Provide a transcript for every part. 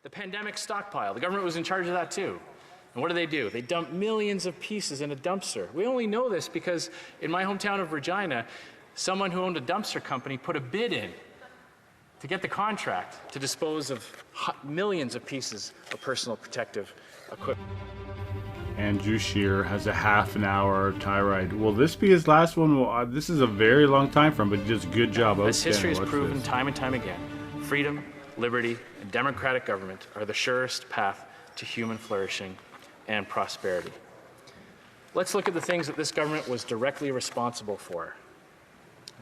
The pandemic stockpile, the government was in charge of that too. And what do? They dump millions of pieces in a dumpster. We only know this because in my hometown of Regina, someone who owned a dumpster company put a bid in to get the contract to dispose of millions of pieces of personal protective equipment. Andrew Scheer has a half an hour tie ride. Will this be his last one? Well, this is a very long time for him, but just good job. As history has proven time and time again, freedom, liberty, and democratic government are the surest path to human flourishing and prosperity. Let's look at the things that this government was directly responsible for.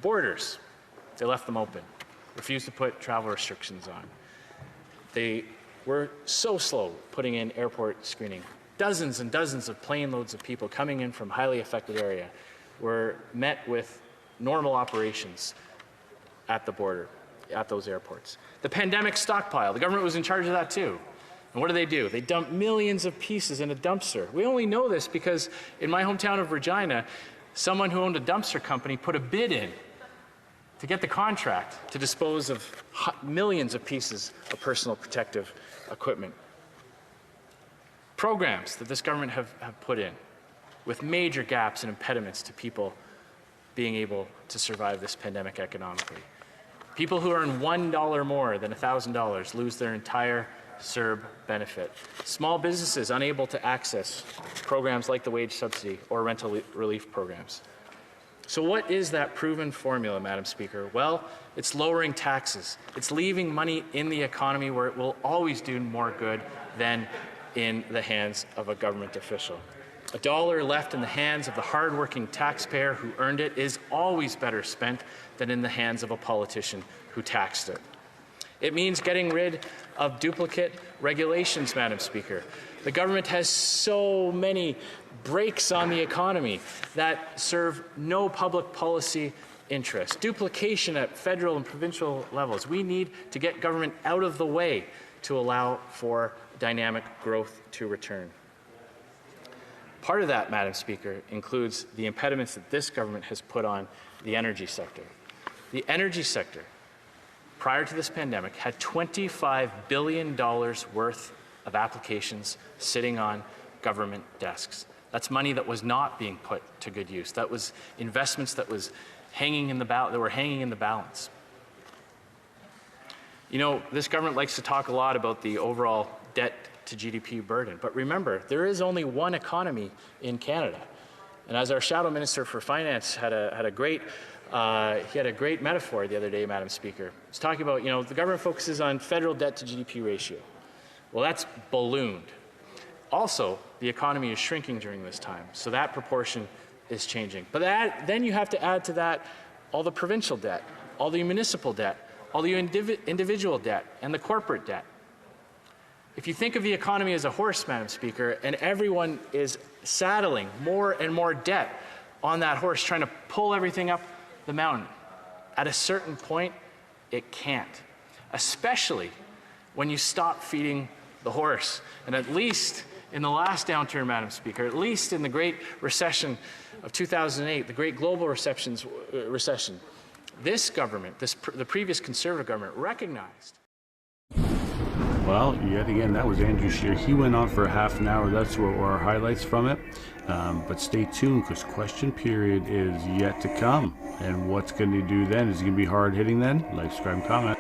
Borders, they left them open, refused to put travel restrictions on. They were so slow putting in airport screening. Dozens and dozens of plane loads of people coming in from highly affected area were met with normal operations at the border, at those airports. The pandemic stockpile, the government was in charge of that too. And what do? They dump millions of pieces in a dumpster. We only know this because in my hometown of Regina, someone who owned a dumpster company put a bid in to get the contract to dispose of millions of pieces of personal protective equipment. Programs that this government have put in with major gaps and impediments to people being able to survive this pandemic economically. People who earn $1 more than $1,000 lose their entire CERB benefit. Small businesses unable to access programs like the wage subsidy or rental relief programs. So what is that proven formula, Madam Speaker? Well, it's lowering taxes. It's leaving money in the economy where it will always do more good than in the hands of a government official. A dollar left in the hands of the hardworking taxpayer who earned it is always better spent than in the hands of a politician who taxed it. It means getting rid of duplicate regulations, Madam Speaker. The government has so many brakes on the economy that serve no public policy interest. Duplication at federal and provincial levels. We need to get government out of the way to allow for dynamic growth to return. Part of that, Madam Speaker, includes the impediments that this government has put on the energy sector. The energy sector, prior to this pandemic, had $25 billion worth of applications sitting on government desks. That's money that was not being put to good use. That was investments that were hanging in the balance. You know, this government likes to talk a lot about the overall debt to GDP burden, but remember, there is only one economy in Canada. And as our Shadow Minister for Finance had a great metaphor the other day, Madam Speaker. He's talking about, you know, the government focuses on federal debt to GDP ratio. Well, that's ballooned. Also, the economy is shrinking during this time, so that proportion is changing. But then you have to add to that all the provincial debt, all the municipal debt, all the individual debt, and the corporate debt. If you think of the economy as a horse, Madam Speaker, and everyone is saddling more and more debt on that horse, trying to pull everything up the mountain, at a certain point, it can't. Especially when you stop feeding the horse. And at least in the last downturn, Madam Speaker, at least in the Great Recession of 2008, the Great Global Recession, this government, the previous Conservative government, recognized. Well, yet again, that was Andrew Scheer. He went on for half an hour. That's what were our highlights from it. But stay tuned, because question period is yet to come. And what's going to do then? Is it going to be hard hitting then? Like, subscribe, comment.